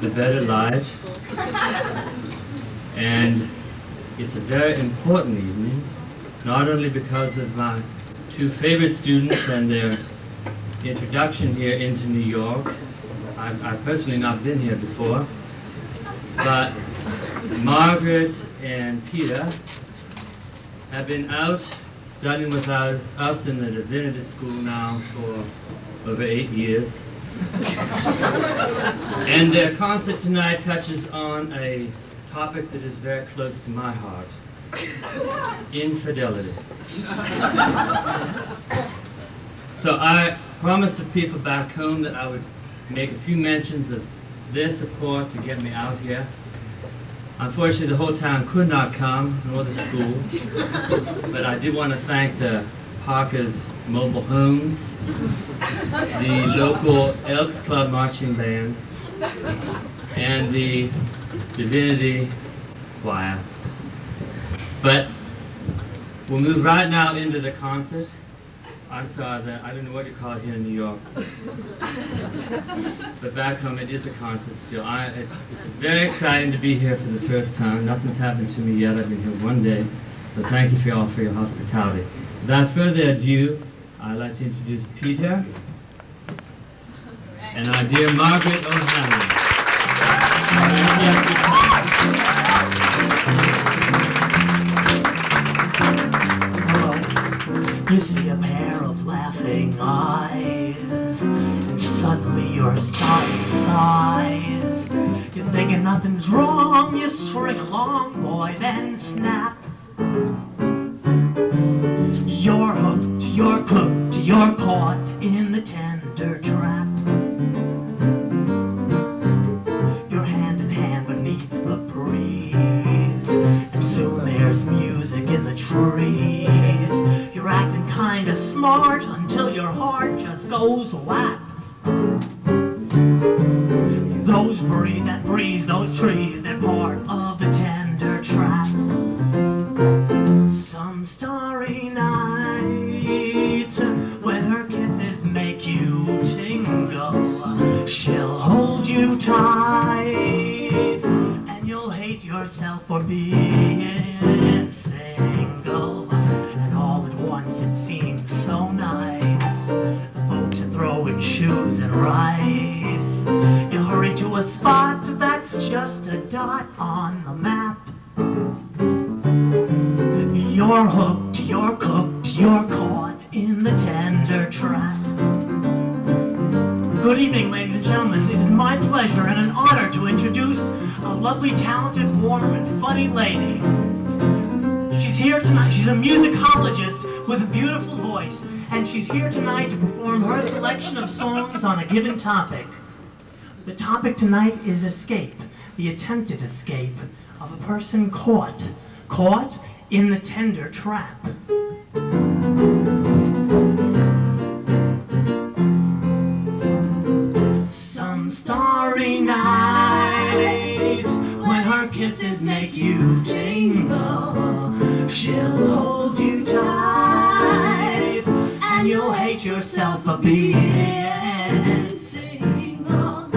the better light. And it's a very important evening, not only because of my two favorite students and their introduction here into New York. I've personally not been here before, but Margaret and Peter have been out studying with us in the Divinity School now for over 8 years. And their concert tonight touches on a topic that is very close to my heart: infidelity. So I promised the people back home that I would make a few mentions of their support to get me out here. Unfortunately, the whole town could not come, nor the school, but I did want to thank the Parker's Mobile Homes, the local Elks Club Marching Band, and the Divinity Choir. But we'll move right now into the concert. I'm sorry that I don't know what you call it here in New York, but back home it is a concert still. It's very exciting to be here for the first time. Nothing's happened to me yet. I've been here one day, so thank you all for your hospitality. Without further ado, I'd like to introduce Peter and our dear Margaret O'Hanlon. You see a pair of laughing eyes, and suddenly your side sighs. You're thinking nothing's wrong, you string along, boy, then snap. You're hooked, you're cooked, you're caught in the tender trap. You're hand in hand beneath the breeze, and soon there's music in the trees. You're acting kinda smart until your heart just goes whap. That breeze, those trees, they're part of the tender trap. Some starry night, when her kisses make you tingle, she'll hold you tight, and you'll hate yourself for being single. And all at once it seems so nice, the folks are throwing shoes and rice. You hurry to a spot that's just a dot on the map. You're hooked, you're cooked, you're caught in the tender trap. Good evening, ladies and gentlemen. It is my pleasure and an honor to introduce a lovely, talented, warm, and funny lady. She's here tonight. She's a musicologist with a beautiful voice, and she's here tonight to perform her selection of songs on a given topic. The topic tonight is escape, the attempted escape of a person caught in the tender trap. Some starry night, when her kisses make you tingle, she'll hold you tight, and you'll hate yourself for being single.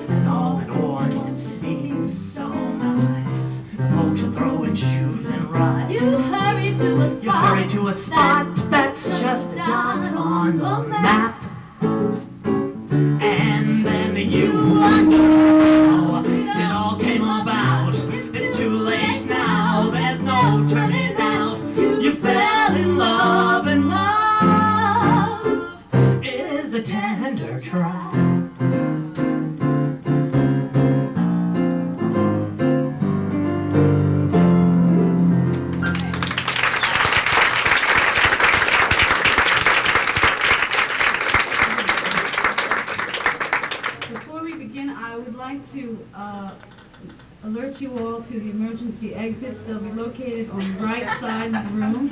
And all at once it seems so nice, the folks are throwing shoes and rice. You hurry to a spot that's just a dot on the map. And then you wonder how it all came about. It's too late now, there's no turning out. You fell in love, and love is the tender trap. Alert you all to the emergency exits. They'll be located on the right side of the room.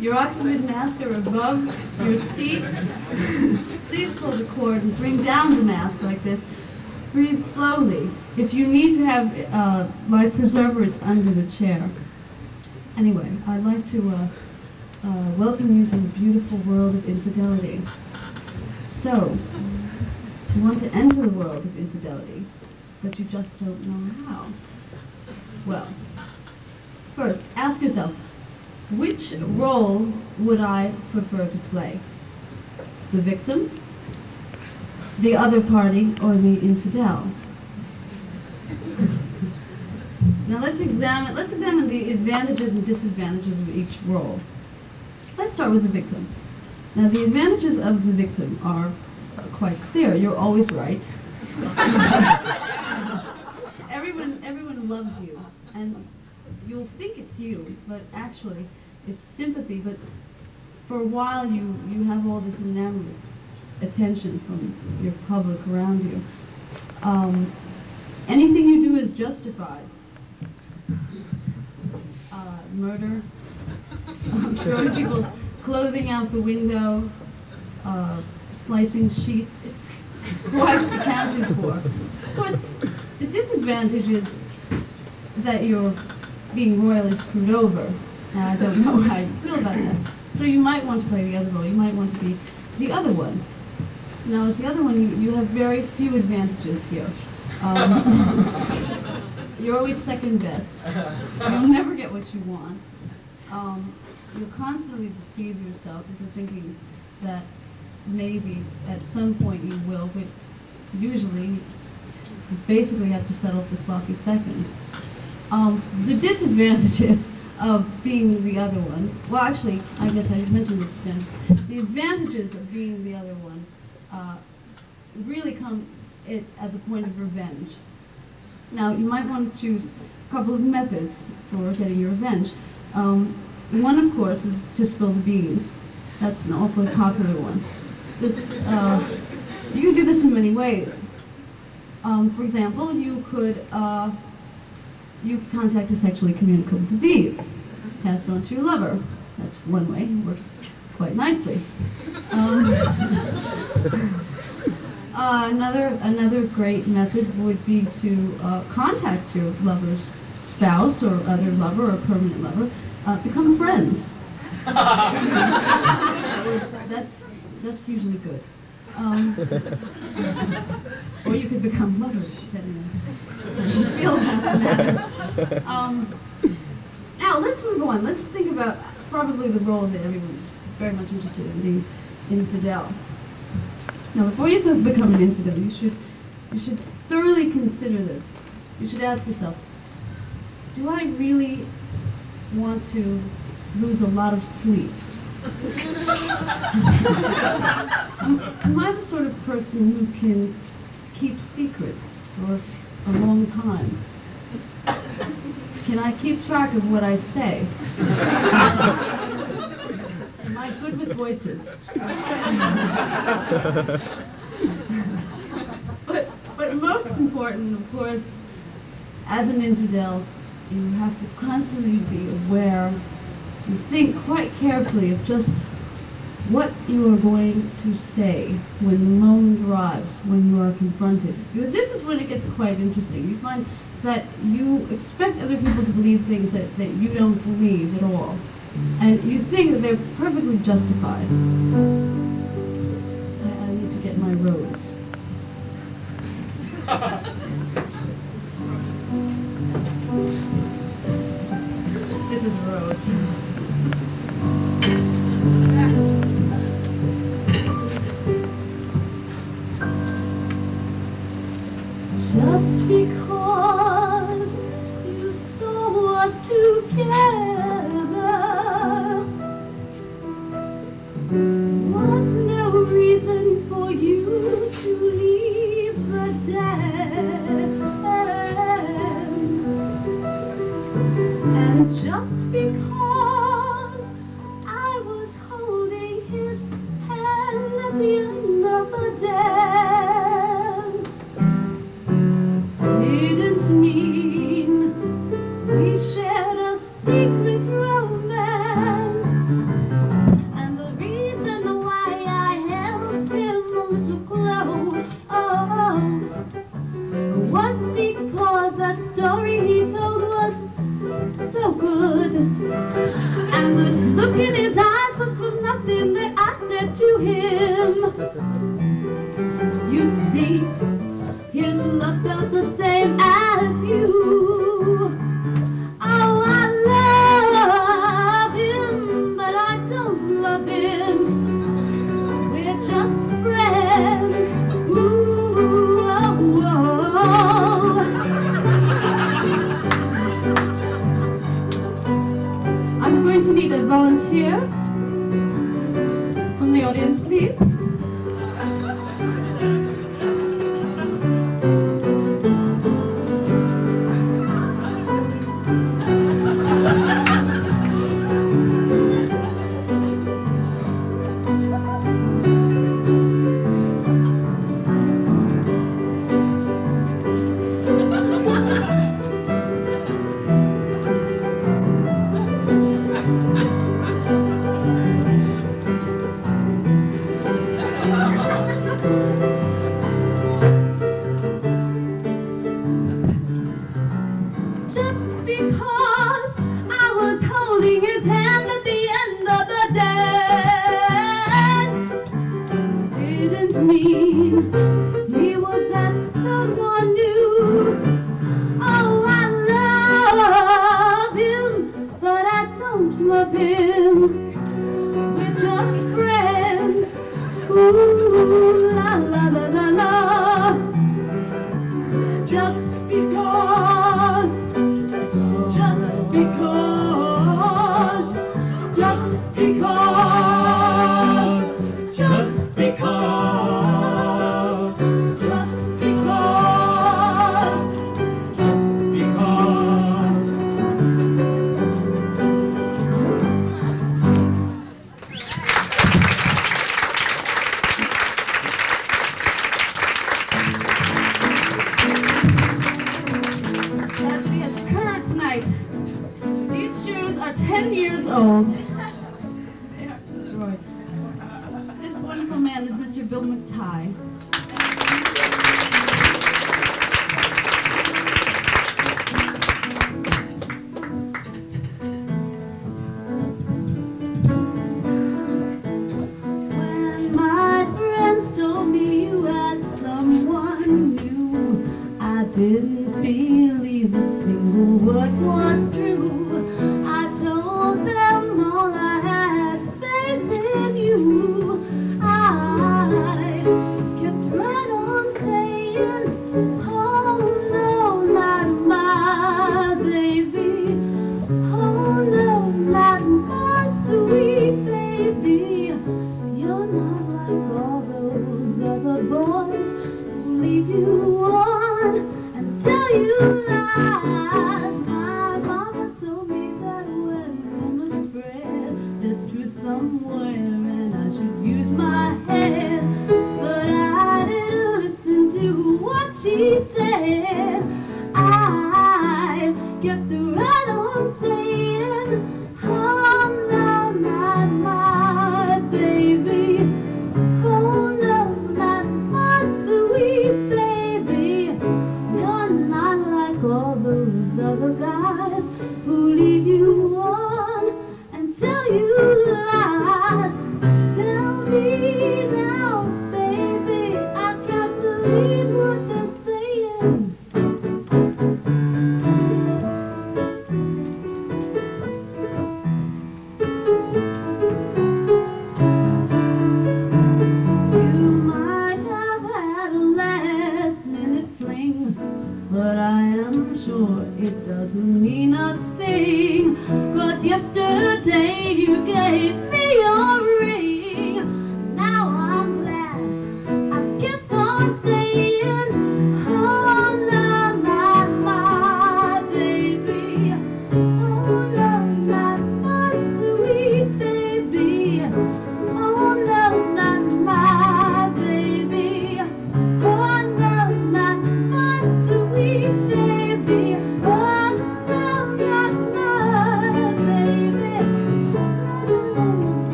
Your oxygen masks are above your seat. Please pull the cord and bring down the mask like this. Breathe slowly. If you need to have life preserver, it's under the chair. Anyway, I'd like to welcome you to the beautiful world of infidelity. So, You want to enter the world of infidelity, but you just don't know how. Well, first, ask yourself, which role would I prefer to play? The victim, the other party, or the infidel? Now let's examine the advantages and disadvantages of each role. Let's start with the victim. Now the advantages of the victim are quite clear. You're always right. Everyone loves you, and you'll think it's you, but actually it's sympathy. But for a while you have all this enamored attention from your public around you. Anything you do is justified. Murder, throwing people's clothing out the window, slicing sheets, it's quite accounted for. Of course, the disadvantage is that you're being royally screwed over. Now, I don't know how you feel about that. So you might want to play the other role. You might want to be the other one. Now, as the other one, you have very few advantages here. You're always second best. You'll never get what you want. You'll constantly deceive yourself into thinking that maybe at some point you will, but usually you basically have to settle for sloppy seconds. The disadvantages of being the other one, well actually, I guess I mentioned this then. The advantages of being the other one really come at the point of revenge. Now, you might want to choose a couple of methods for getting your revenge. One, of course, is to spill the beans. That's an awfully popular one. You can do this in many ways. For example, you could contact a sexually communicable disease, pass it on to your lover. That's one way. It works quite nicely. Another great method would be to contact your lover's spouse or other lover or permanent lover, become friends. That's usually good. Or you could become lovers, depending on how you feel about the matter. Now let's move on. Let's think about probably the role that everyone's very much interested in, the infidel. Now, before you can become an infidel, you should thoroughly consider this. You should ask yourself, do I really want to lose a lot of sleep? Am I the sort of person who can keep secrets for a long time? Can I keep track of what I say? Am I good with voices? But most important, of course, as an infidel, you have to constantly be aware and think quite carefully of just what you are going to say when the moment arrives, when you are confronted. Because this is when it gets quite interesting. You find that you expect other people to believe things that you don't believe at all. And you think that they're perfectly justified. I need to get my rose. This is Rose. Just because you saw us together was no reason for you to leave the dance. And just because I was holding his hand at the end of the dance didn't mean we shared a secret romance. And the reason why I held him a little close was because that story he told was so good. And the look in his eyes was from nothing that I said to him. You see, need a volunteer from the audience, please.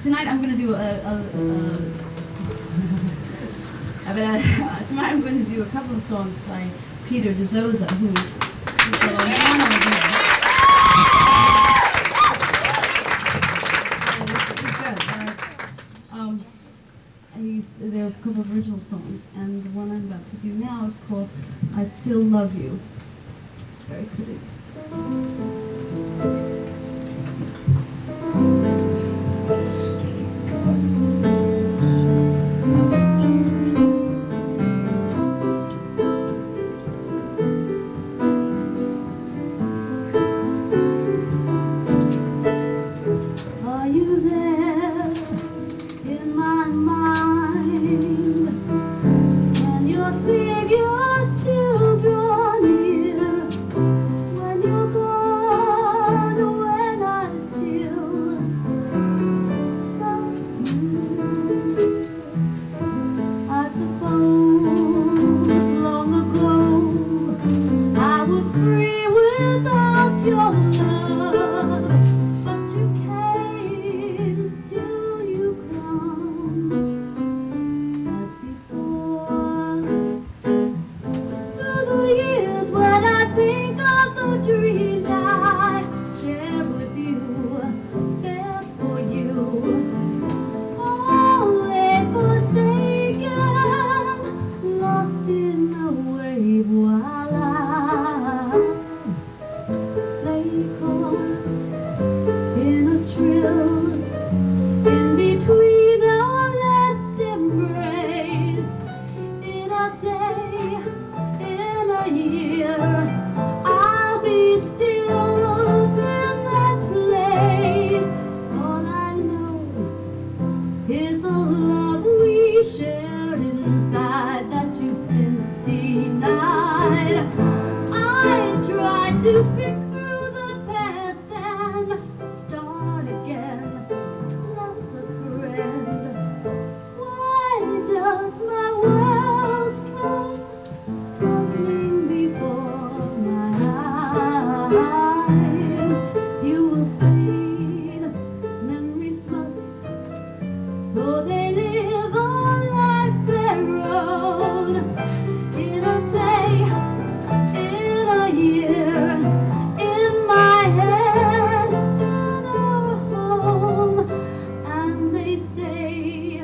Tonight I'm going to do tonight I'm going to do a couple of songs by Peter Dizozza, who's got a piano here. There are a couple of original songs, and the one I'm about to do now is called "I Still Love You." It's very pretty. to pick through the past and start again. Lost a friend. Why does my world come tumbling before my eyes? You will fade, memories must, though they live on like their own. In a day, in a year, in my head, in our home, and they say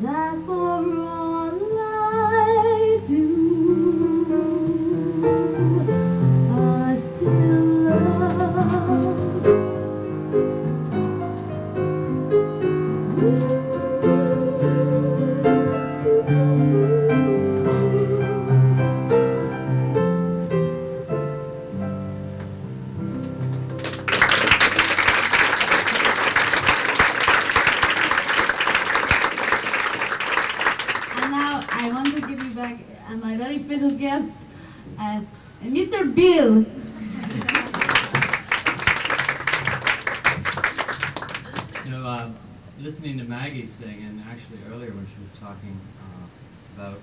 that for all I do, I still love. And now I want to give you back my very special guest, Mr. Bill. You know, listening to Maggie sing, and actually earlier when she was talking about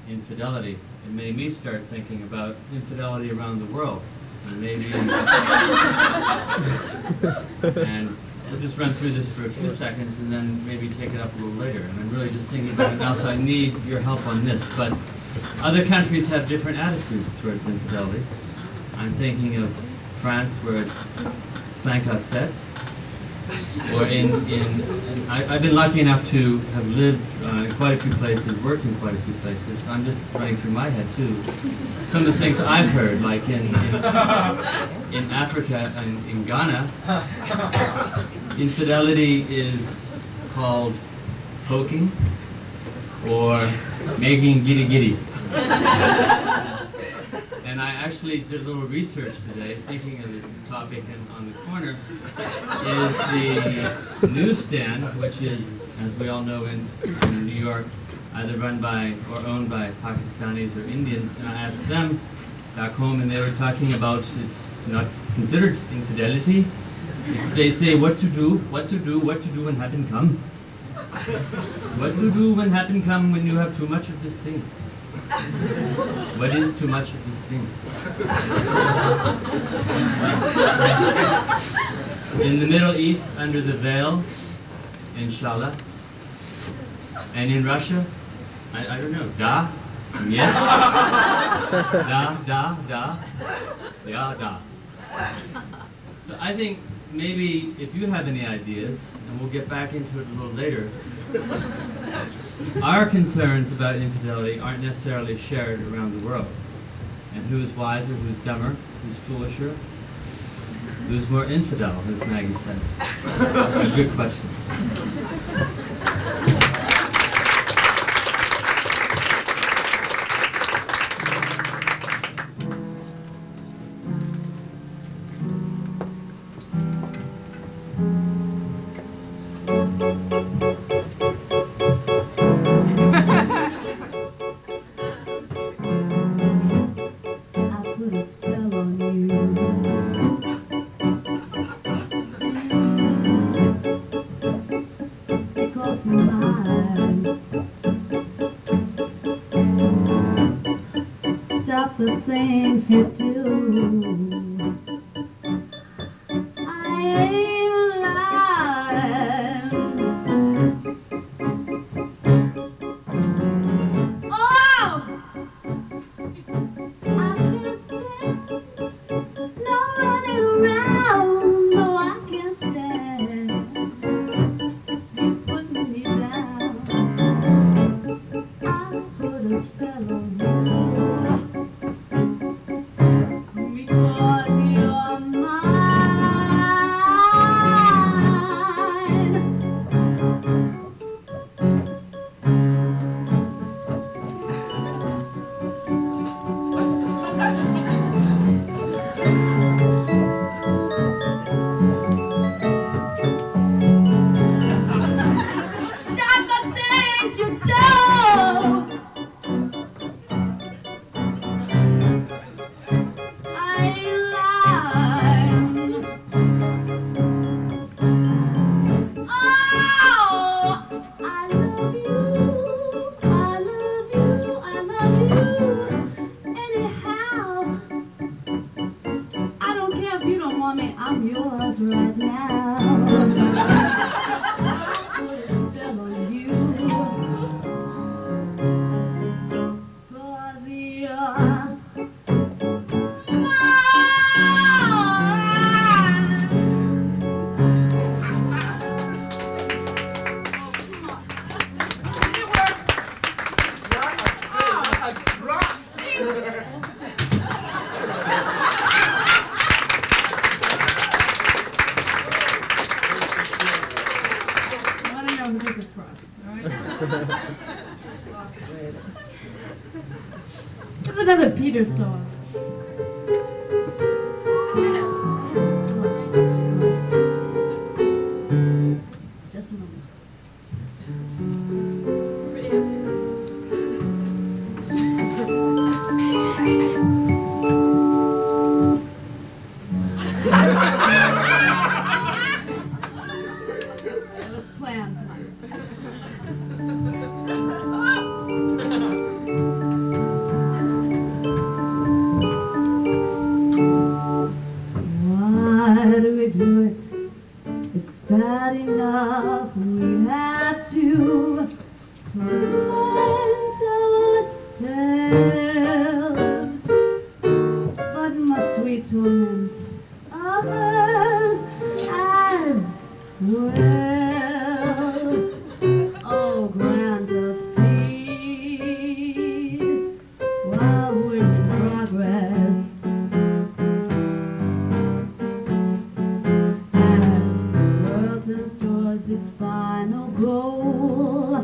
infidelity, it made me start thinking about infidelity around the world. And maybe, and we'll just run through this for a few seconds and then maybe take it up a little later. And I'm really just thinking about it now, so I need your help on this. But other countries have different attitudes towards infidelity. I'm thinking of France, where it's 5 à 7. Or I've been lucky enough to have lived in quite a few places, worked in quite a few places. So I'm just running through my head too. Some of the things I've heard, like in Africa and in Ghana, infidelity is called poking or making giddy giddy. And I actually did a little research today, thinking of this topic, and on the corner is the newsstand, which is, as we all know, in New York, either run by or owned by Pakistanis or Indians. And I asked them back home, and they were talking about it's not considered infidelity. They say what to do when happen come. What to do when happen come when you have too much of this thing. What is too much of this thing? In the Middle East, under the veil, inshallah. And in Russia, I don't know, da, yes, da, yeah, da. So I think maybe if you have any ideas, and we'll get back into it a little later, our concerns about infidelity aren't necessarily shared around the world. And who's wiser, who's dumber, who's foolisher, who's more infidel, as Maggie said? A good question. Stop the things you do. I ain't lying. Oh! I can't stand no running around. No, I can't stand you putting me down. I put a spell on you. Because I'm yours right now. Put it still on you. 'Cause you're This is another Peter song. Just a moment. Pretty hefty. It was planned. Why do we do it? It's bad enough. We have to torment ourselves. But must we torment others as well? Oh, grant us peace while we're in progress. Towards its final goal,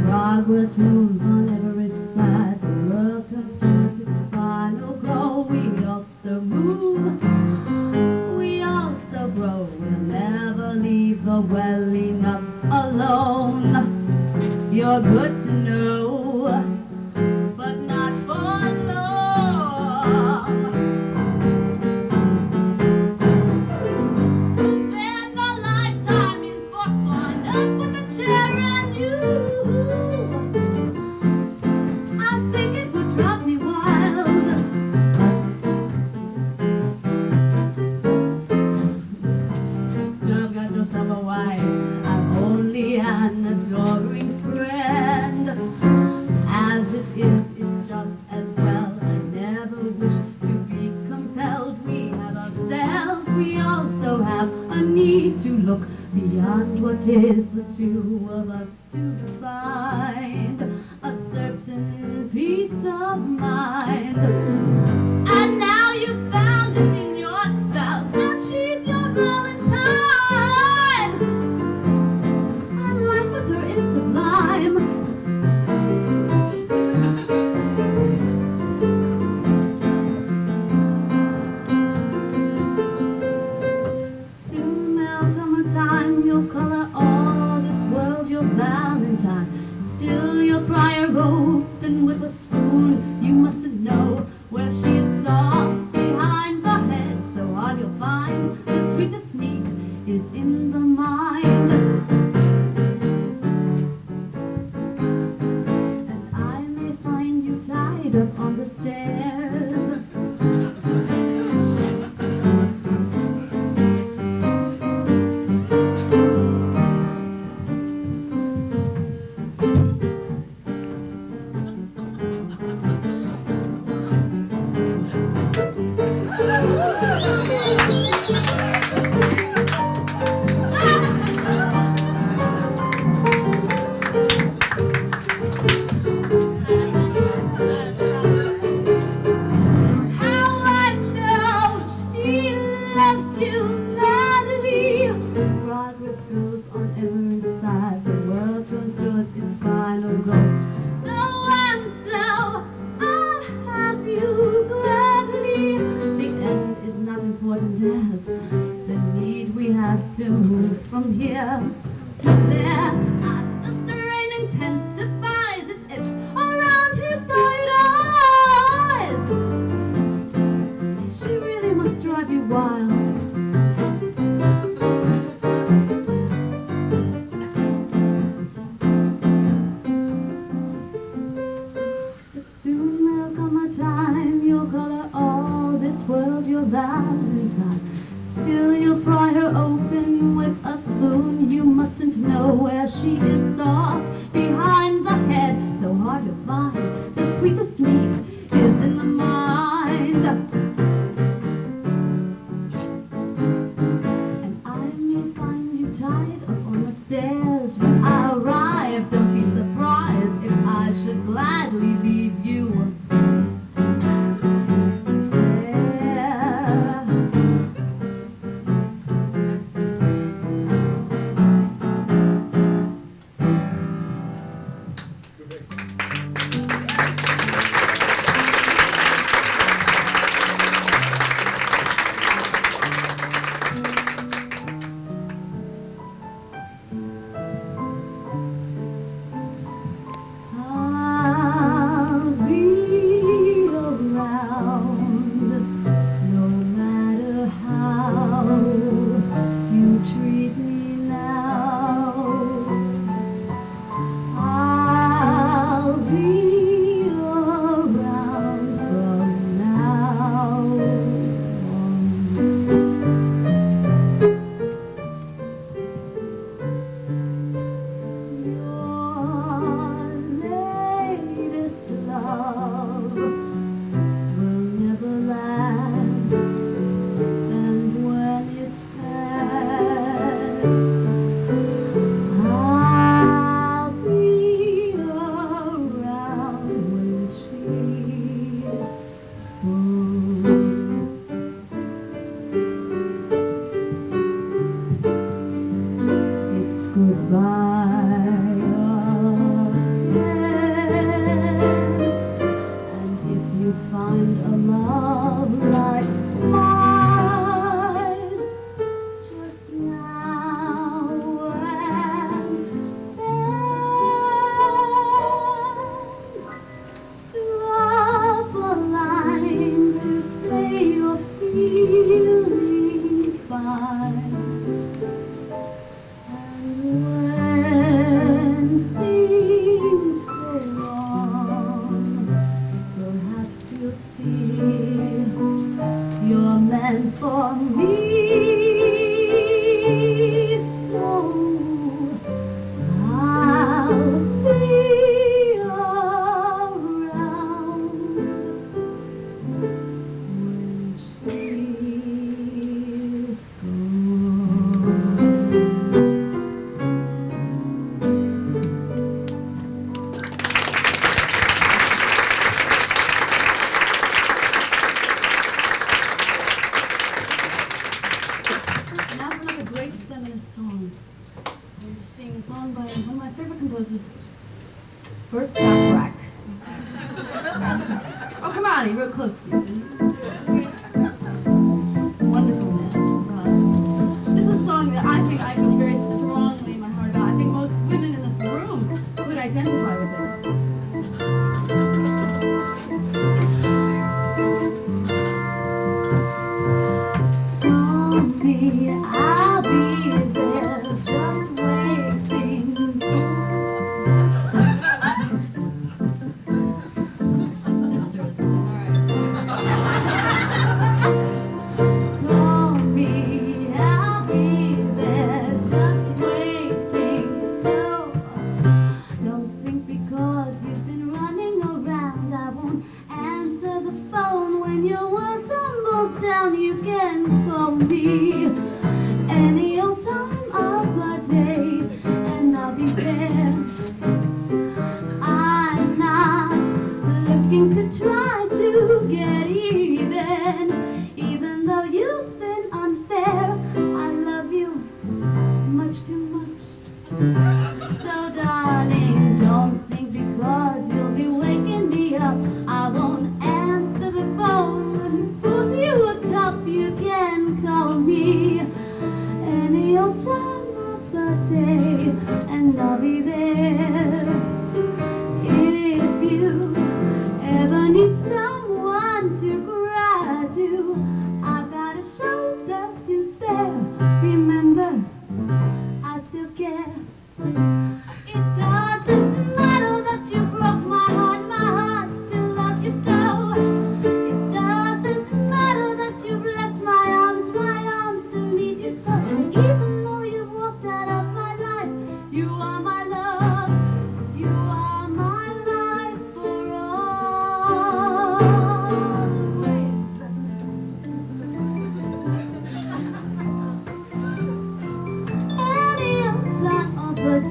progress moves on every side. The world turns towards its final goal. We also move, we also grow. We'll never leave the well enough alone. You're good to know, but not for long. I'm only an adoring friend. As it is, it's just as well. I never wish to be compelled. We have ourselves, we also have a need to look beyond what is the two of us to find a certain peace of mind. And now you've found it in your spouse. Now she's your Valentine. Still your briar open with a spoon. You mustn't know where she is soft behind the head. So all you'll find, the sweetest meat is in the mind. And I may find you tied up on the stairs. To move from here to there as the strain intensifies, it's etched around his tired eyes. She really must drive you wild. But soon there'll come a time you'll color all this world your Valentine. Still you'll pry her open with a spoon. You mustn't know where she is soft behind the head, so hard to find. The sweetest meat is in the mind. And I may find you tied up on the stairs when I arrive. Don't be surprised if I should gladly leave you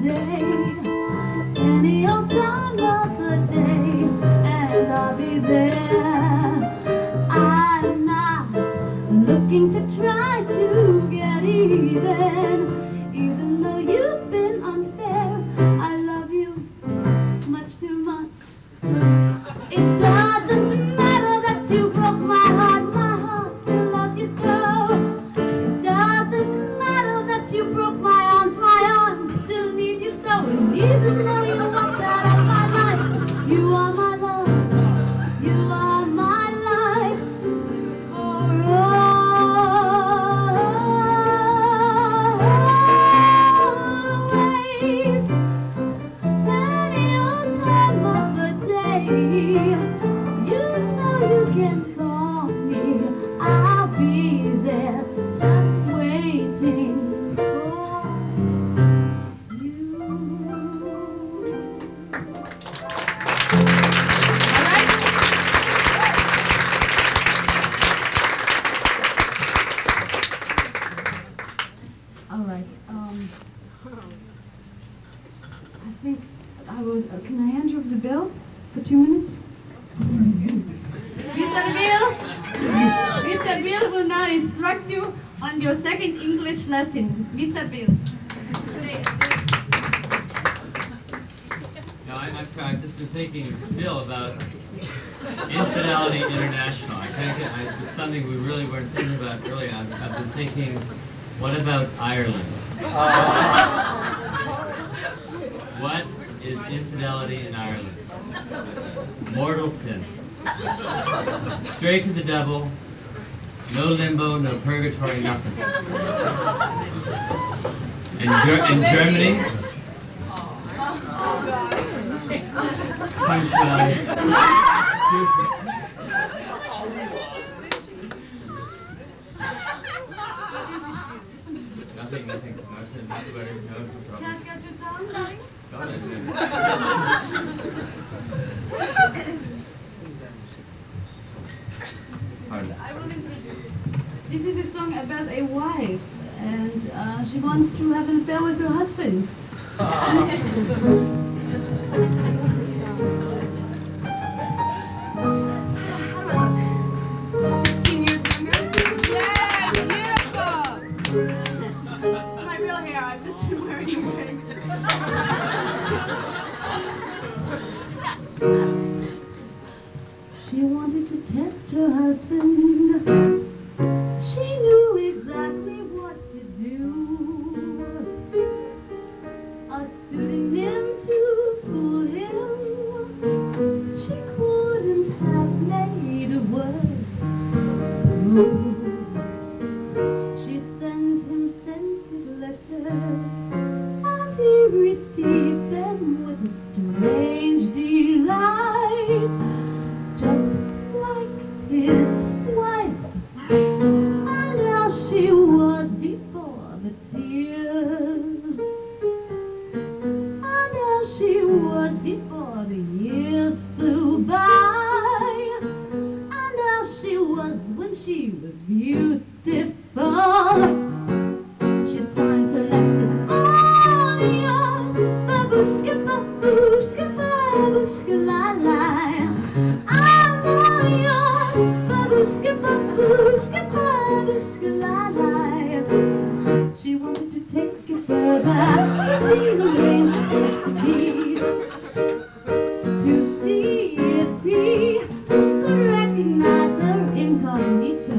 day, any old time of the day, and I'll be there. I'm not looking to try to get even though you've been unfair. I love you much too much. It doesn't matter that you broke my heart still loves you so. It doesn't matter that you broke my arms still need you so. And even though you walked out of my life, you are my love, you are my life for always. Any old time of the day, you know you can call me. I'll be there, just waiting for you. All right. I think I was. Can I hand you over the bill for 2 minutes? Mr. Bill will now instruct you on your second English lesson. Mr. Bill. No, I'm sorry, I've just been thinking still about Infidelity International. I think it's something we really weren't thinking about earlier. I've been thinking, what about Ireland? What is infidelity in Ireland? Mortal sin. Straight to the devil. No limbo, no purgatory, nothing. And Germany? Punchline. Excuse me. Nothing. No, Can't get your tongue, darling? Go ahead. Pardon. I will introduce it. This is a song about a wife, and she wants to have an affair with her husband. 16 years younger. Yeah, beautiful. It's my real hair. I've just been wearing a wig. She wanted to test her husband. She knew exactly what to do. A pseudonym to fool him. She couldn't have made it worse. She sent him scented letters, and he received them with a strange delight. Just like his wife, and how she was before the tears, and how she was before the years flew by, and how she was when she was beautiful. She signs her letters, all yours, babushka, babushka, babushka, la la. I'm all yours, babushka, babushka, babushka, la la. She wanted to take it further. She arranged a place to meet, to see if he could recognize her incognito.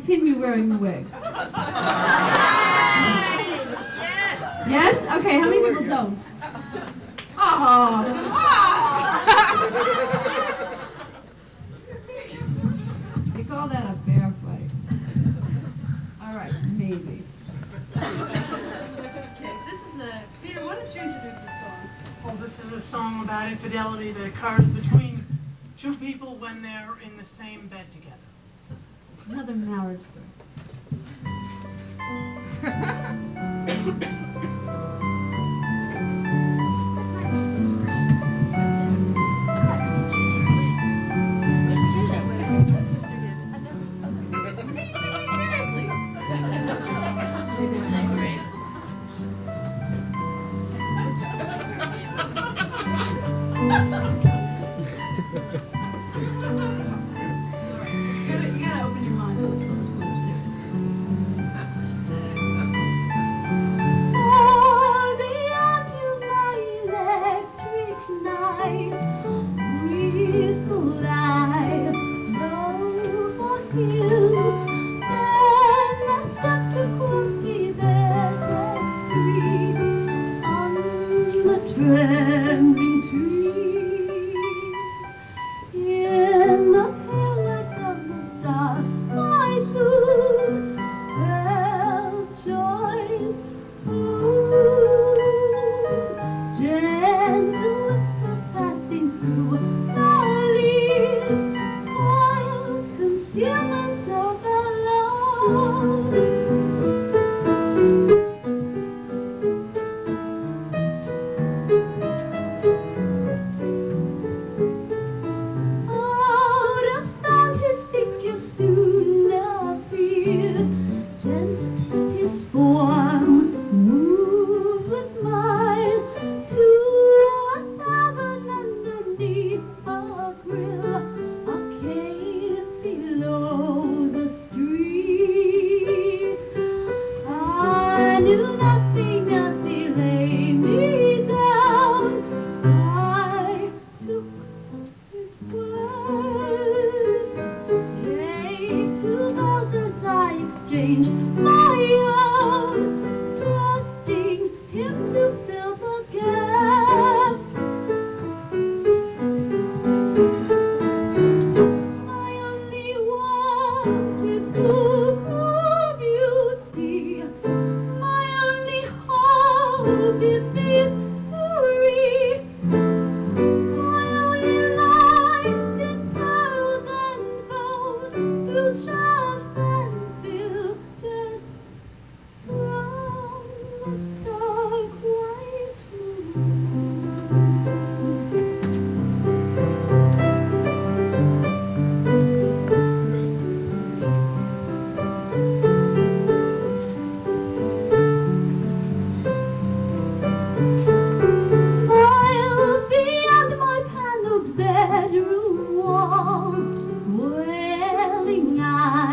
continue wearing the wig? Yes? Okay, how many people don't? Oh. We call that a fair fight. All right, maybe. Okay, this is a... Peter, why don't you introduce this song? Well, this is a song about infidelity that occurs between two people when they're in the same bed together. Another marriage thing. Walls, wailing eyes.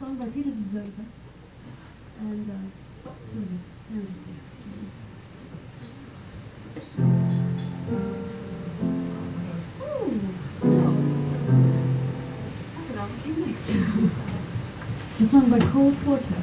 song by Peter Dizozza and Susan Anderson. I forgot what came next. The song by Cole Porter.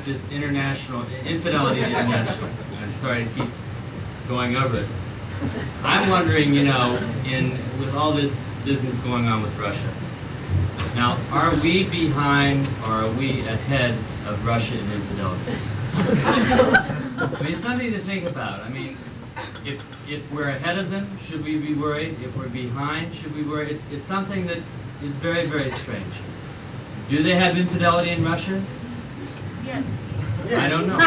This international, Infidelity International. I'm sorry to keep going over it. I'm wondering, with all this business going on with Russia, now, are we behind or are we ahead of Russia in infidelity? I mean, it's something to think about. I mean, if we're ahead of them, should we be worried? If we're behind, should we worry? It's something that is very, very strange. Do they have infidelity in Russia? Yes. I don't know.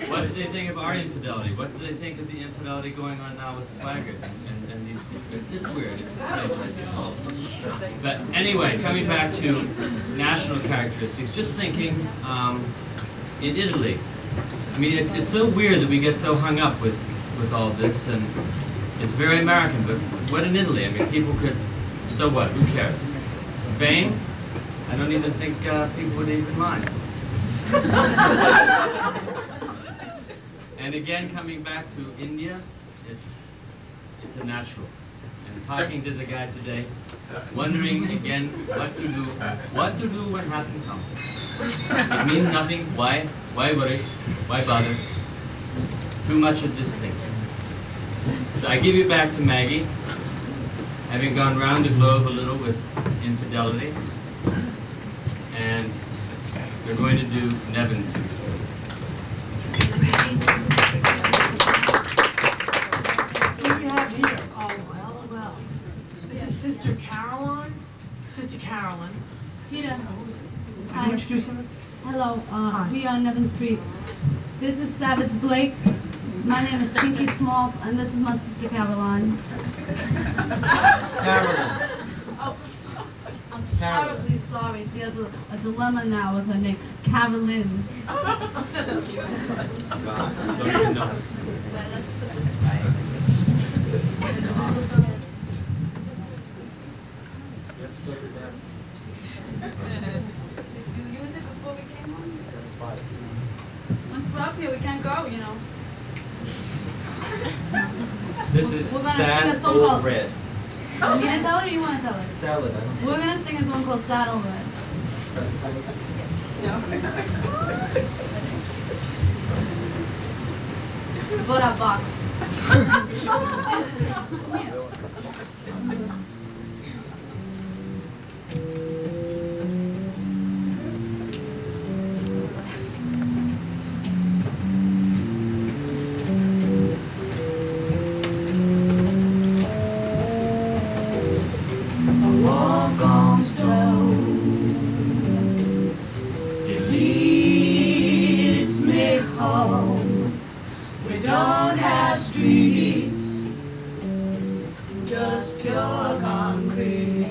What What do they think of our infidelity? What do they think of the infidelity going on now with Swagger and these things? It's weird. It's a strange idea. But anyway, coming back to national characteristics, just thinking in Italy. I mean, it's so weird that we get so hung up with all this, and it's very American, but what in Italy? I mean, people could, so what? Who cares? Spain? I don't even think people would even mind. And again, coming back to India, it's a natural. And talking to the guy today, wondering again what to do when happen comes. It means nothing. Why worry? Why bother? Too much of this thing. So I give you back to Maggie, having gone round the globe a little with infidelity, and we're going to do Nevin Street. What do we have here? Oh, well. This is Sister Caroline. Sister Carolyn. Peter. Can you introduce her? Hello. Hi. We are on Nevin Street. This is Savage Blake. My name is Pinky Smalls, and this is my sister Caroline. Carolyn. Oh, I'm terribly sorry. She has a dilemma now with her name, Carolyn. Let's put this right. Did you use it before we came on? Once we're up here, we can't go, you know. This is We're gonna sing Sad a song Old called- Red. Want me to tell it or you want to tell it? Tell it, I don't We're gonna sing a song called Saddle Red. Put our box. Walk on stone. It leads me home. We don't have streets, just pure concrete.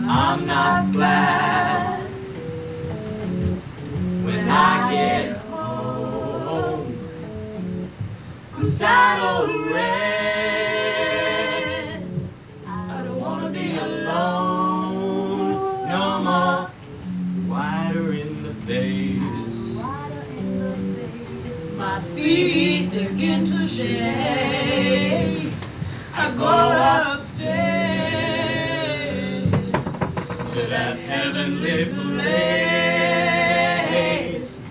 I'm not glad when I get home. I'm saddled red. I don't wanna be alone no more. Wider in the face. My feet begin to shake. I go upstairs to that heavenly place.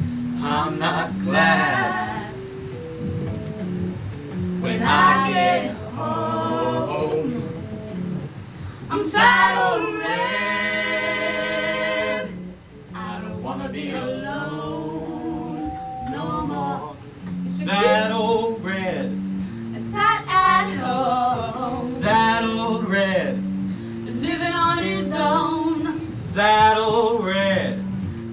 I'm not glad when I get home. I'm saddled red. I don't wanna be alone no more. Saddle red. I sat at home, Saddle red. living on his own. Saddle red.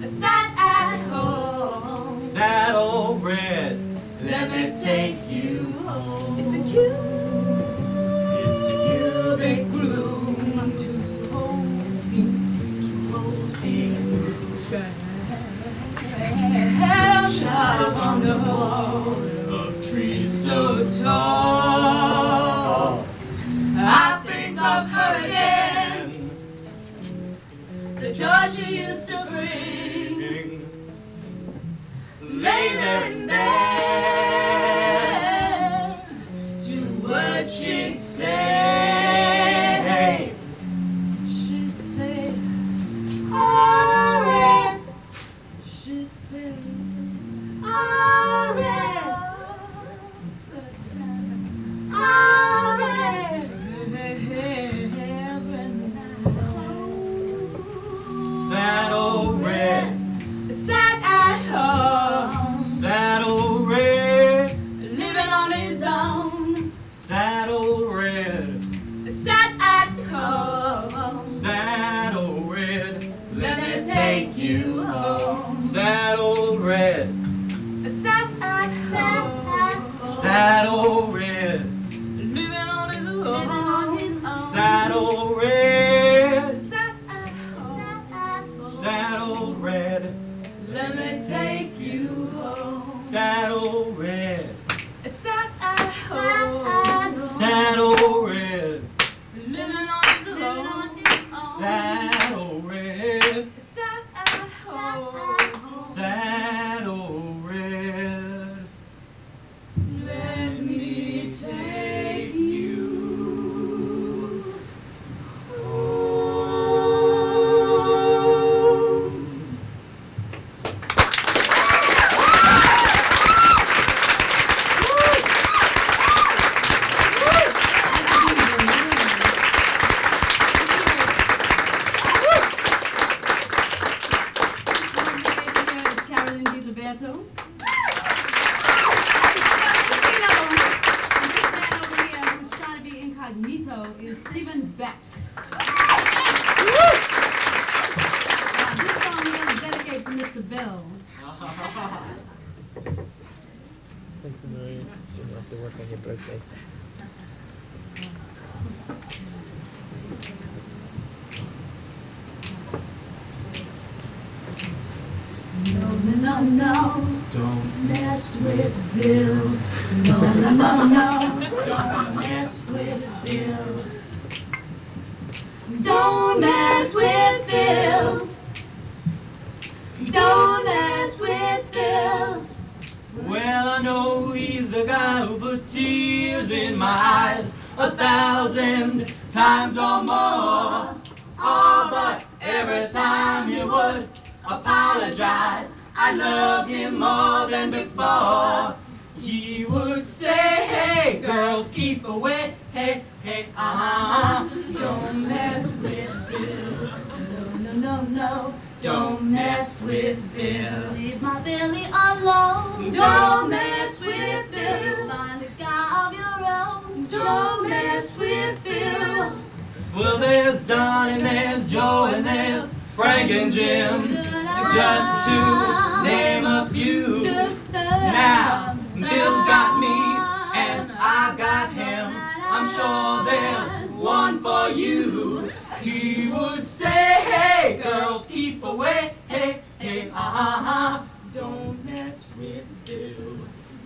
I sat at home. Saddle red. Let me take you home. It's a cubic room. Two holes being shadows on the wall of trees so tall. I think of her again, the joy she used to bring. Lay there in bed, two words she'd say. She'd say, alright. She'd say, alright. Alright. Saddle red. Sat at home, Saddle red. living on his own. Saddle red. Sat at home, Saddle red. let me take you home. Saddle red. take you home. Sad old red, Sat at home, sad old red, living on his own. sad old red, Sat at home, sad old red. let me take you home. Carolyn DiLiberto. Who's trying to be incognito is Stephen Beck. This song here is dedicated to Mr. Bill. Thanks a million. You don't have to work on your birthday. No, no, no, no, don't mess with Bill. No, no, no, no, don't mess with Bill. Don't mess with Bill. Don't mess with Bill. Well, I know he's the guy who put tears in my eyes 1,000 times or more. Oh, but every time he would apologize, I loved him more than before. He would say, hey, girls, keep away, hey, hey, Don't mess with Bill. No, no, no, no, don't mess with Bill. Leave my Billy alone. Don't mess with Bill. Find a guy of your own. Don't mess with Bill. Well, there's Don and there's Joe and there's Frank and Jim, just to name a few. Now, Bill's got me and I got him. I'm sure there's one for you. He would say, hey, girls, keep away, hey, hey, Don't mess with Bill.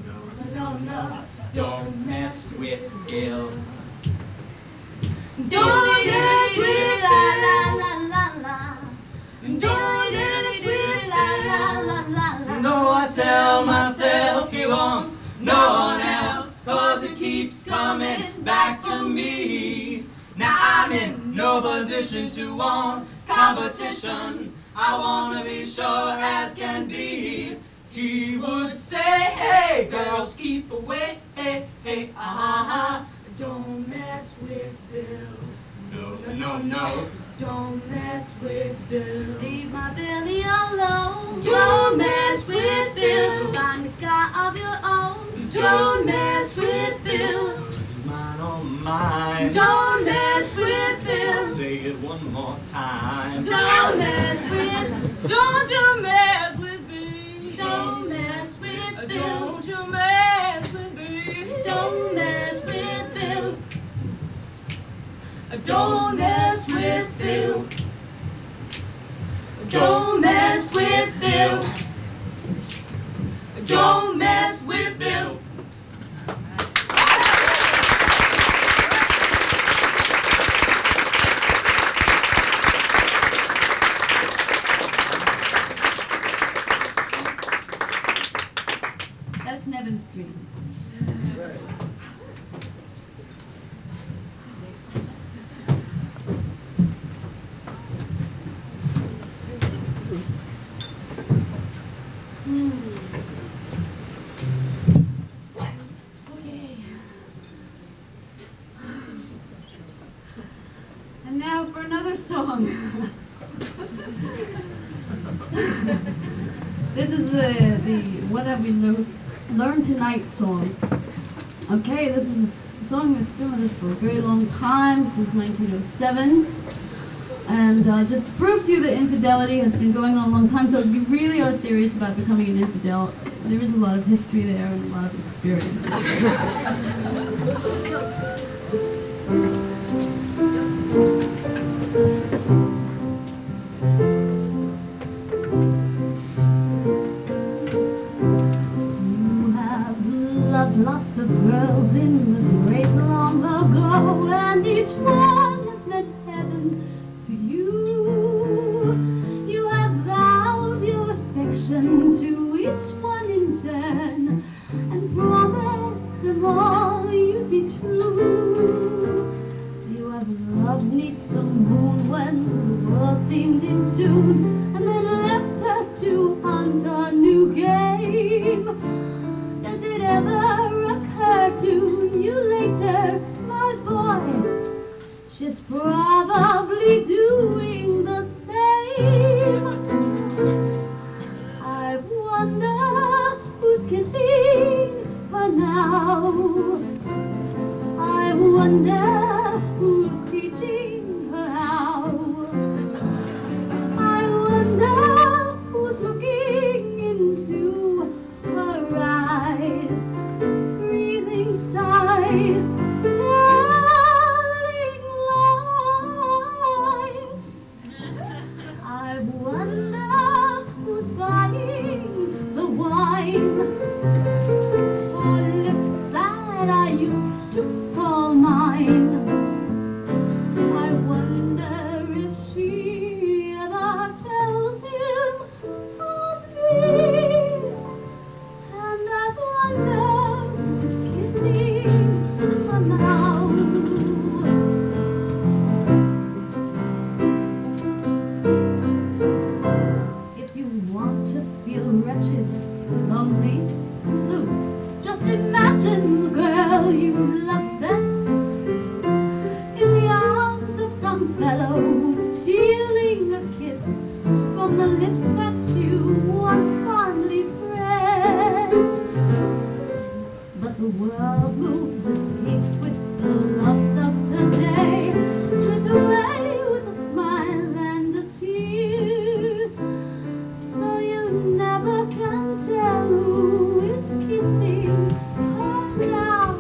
No, no, no, don't mess with Bill. Don't mess with La Bill. la la la. Don't mess with Bill. No, I tell myself he wants no one else, 'cause it keeps coming back to me. Now I'm in no position to want competition. I want to be sure as can be. He would say, hey, girls, keep away, hey, hey, Don't mess with Bill. No, no, no, no. Don't mess with Bill. Leave my Billy alone. Don't mess with Bill. Find a guy of your own. Don't mess with Bill. This is mine, oh mine. Don't mess with Bill. Say it one more time. Don't mess with. Don't you mess with me. Don't mess with Bill. Don't you mess with me. Don't mess with Bill. Don't mess with Bill. Don't mess with Bill. Don't mess with Bill. That's Nevin Street. Okay. And now for another song. This is the What Have We Learned Tonight song. Okay, this is a song that's been with us for a very long time, since 1907. And just to prove to you that infidelity has been going on a long time, so if you really are serious about becoming an infidel, there is a lot of history there and a lot of experience. lots of girls in the great long ago, and each one has meant heaven to you. You have vowed your affection to each one in turn, and promised them all you'd be true. You have loved neath the moon when the world seemed in tune, and then left her to hunt a new game. Does it ever occur to you later, my boy, she's probably doing the same? I wonder who's kissing her now. I wonder who's teaching her how. I wonder who's looking into her eyes, breathing sighs, telling lies. I wonder who's buying the wine for lips that I used to call mine. I wonder if she ever tells him of me. And I wonder who's kissing her now. If you want to feel wretched, lonely, blue, just imagine the girl you love best in the arms of some fellow stealing a kiss from the lips that you once fondly pressed. But the world moves at pace with the loves of today, flit away with a smile and a tear. So you never can tell who is kissing her now.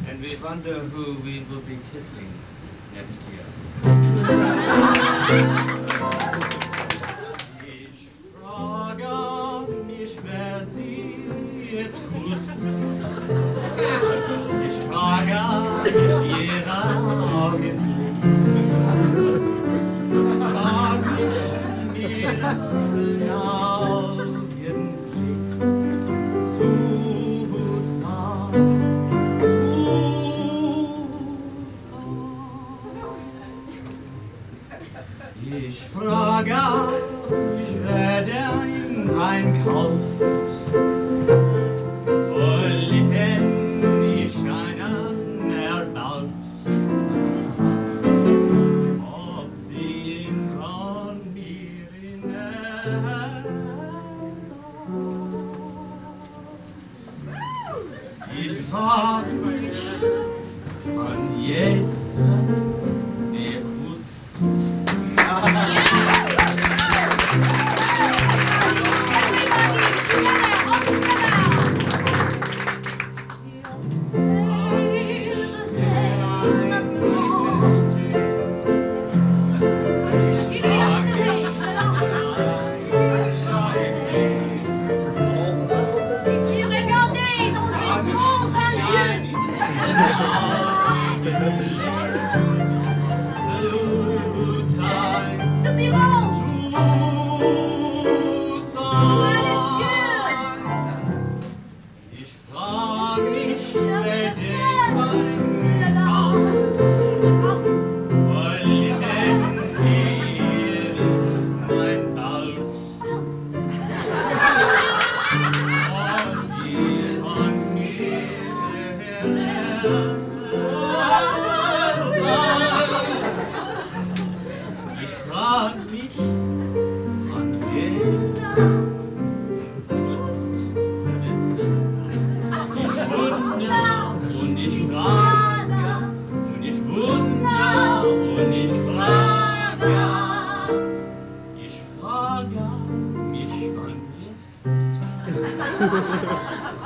And we wonder who we will be kissing next year. Ich frage mich, wer sie jetzt küsst. Ich frage mich ihrer Augenblick. Frag mich ihren Augenblick. Zugsam, ich frage mich, wer der ihn einkauft. Voll Lippen ich einen erbaut. Ob sie ihn von mir in ich frag mich, wann jetzt der Kust.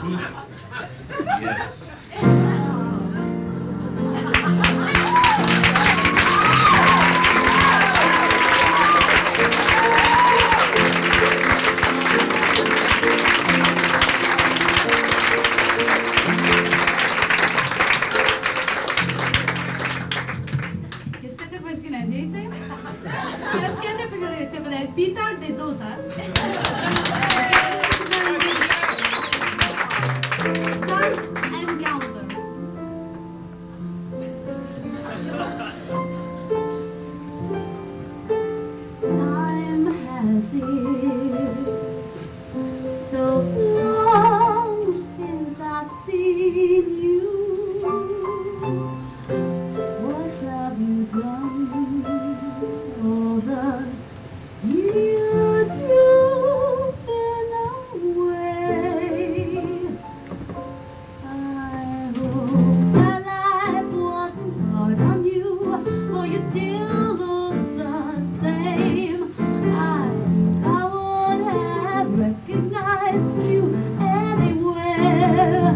Kust jetzt. so long since I've seen you. What have you done all the years you've been away? I hope that life wasn't hard on you, for you still look the same. I would have recognized you anywhere,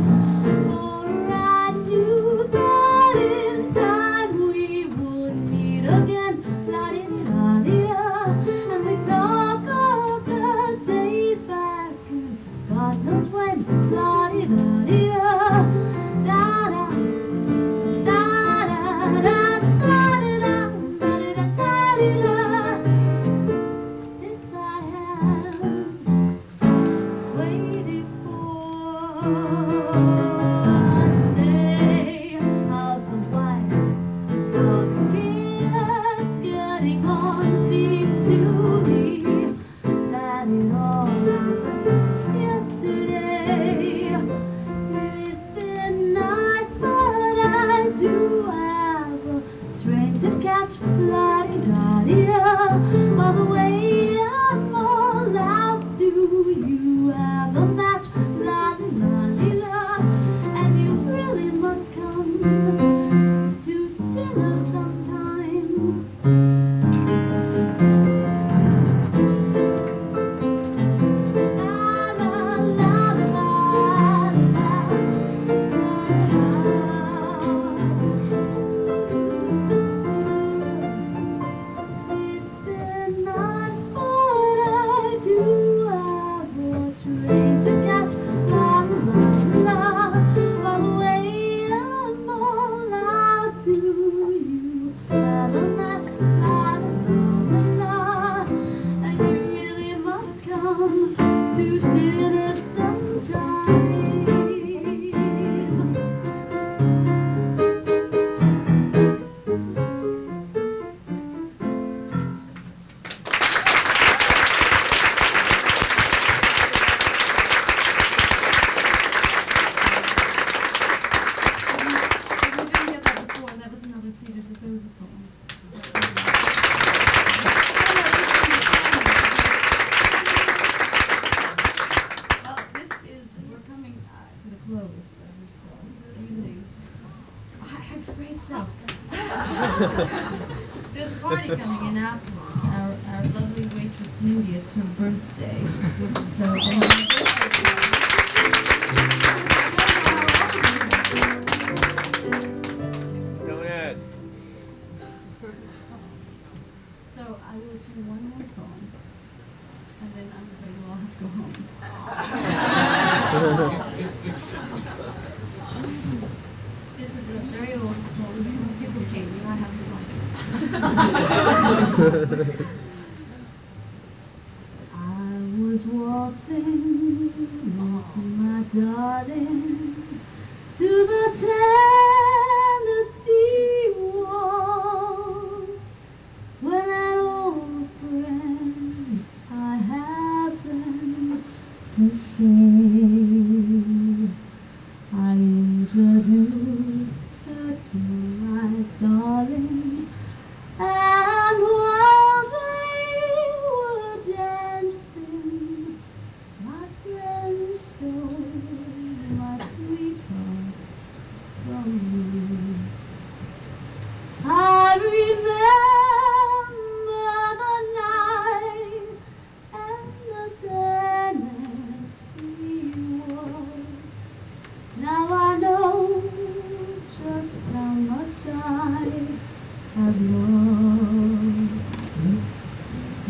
for I knew that in time we would meet again. La-di-da-di-da, and we talk of the days back in God knows when. La-di-da-di-da, da-da, da-da-da-da-da-da-da, da-da-da-da-da-da. This I am waiting for. Say, how's the wife of kids getting on? Seem to me that it all happened yesterday. It's been nice, but I do have a train to catch. La-di-da-di-da. By the way I'm all out, do you have a match? La-di-da-di-da. And you really must come to dinner sometime. It's been nice, but I do have a train to catch. La la la. By the way I'm all out, do you have a match? La la la la. And you really must come to dinner sometime. We didn't get that before. That was another Peter Dizozza song. Well, we're coming to the close of this evening. I have great stuff. There's a party coming in afterwards. Our lovely waitress Mindy, it's her birthday. So Don't ask. So I will sing one more song, and then I'm afraid we'll all have to go home. This is a very old song. People hate me. I have to song. I was waltzing with my darling to the Tennessee waltz, when an old friend I happened to see. I introduced her to my darling, and while they were dancing, my friend stole my sweetheart from me. I remember the night and the Tennessee waltz. Now I know just how much I have lost.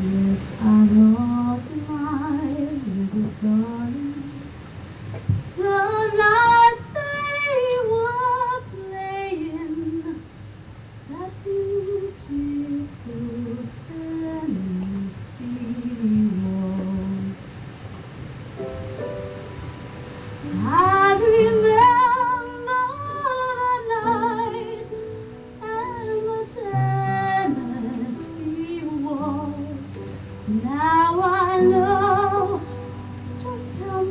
Yes, I lost my little darling the night they were playing that beautiful Tennessee waltz. I remember the night and the Tennessee waltz. Now I know just how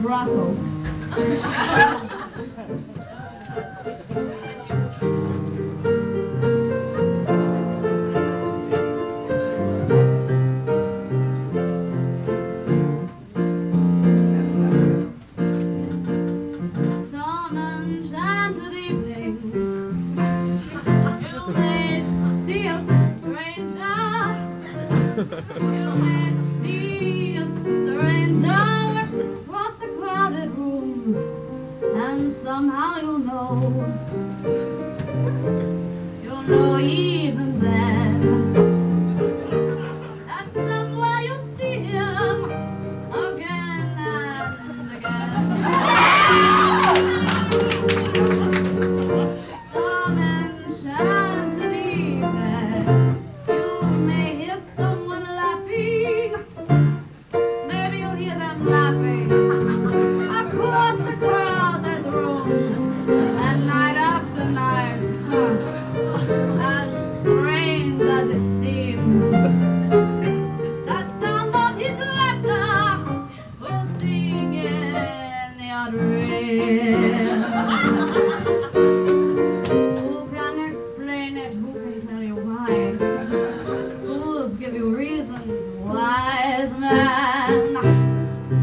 brothel. Some enchanted evening, you may see a stranger. You may see a stranger across a crowded room, and somehow you'll know even then, that somewhere you'll see him again and again. Some enchanted evening, you may hear someone laughing. Maybe you'll hear them laughing across a crowded room, and night after night, as strange as it seems, that sound of his laughter will sing in your dreams. Who can explain it? Who can tell you why? Fools give you reasons, wise men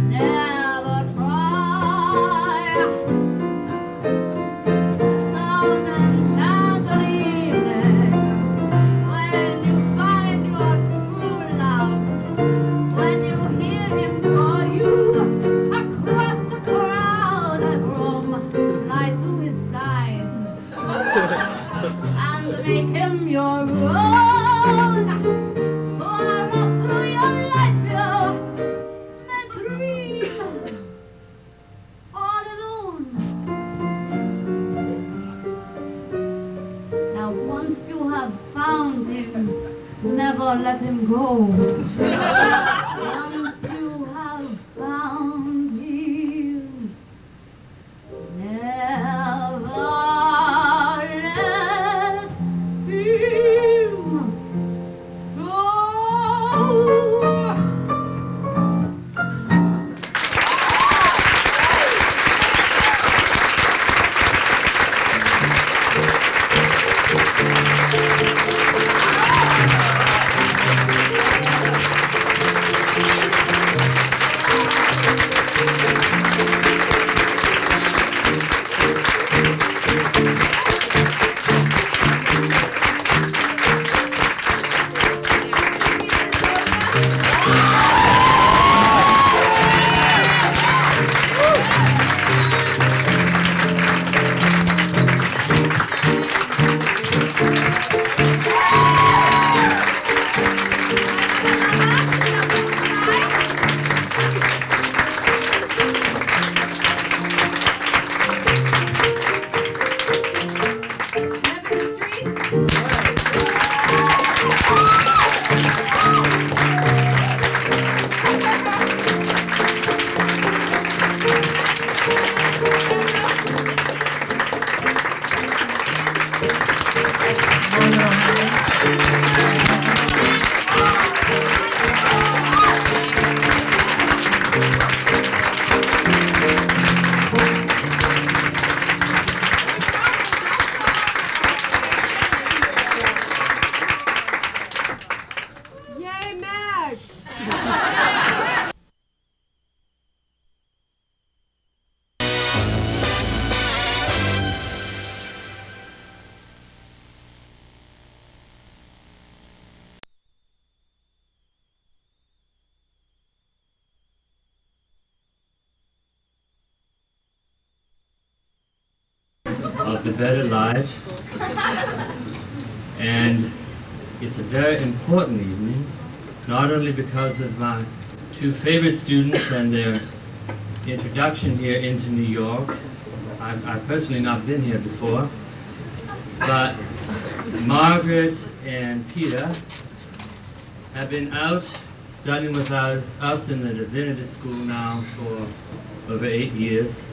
never try. Some enchanted evening, when you find your true love, when you hear him call you across a crowded room, lie to his side and make him your own. For all through your life you may dream all alone. Now once you have found him, never let him go. Once you have found him, never let him go. Of the better light, and it's a very important evening, not only because of my two favorite students and their introduction here into New York. I've personally not been here before, but Margaret and Peter have been out studying with us in the divinity school now for over 8 years.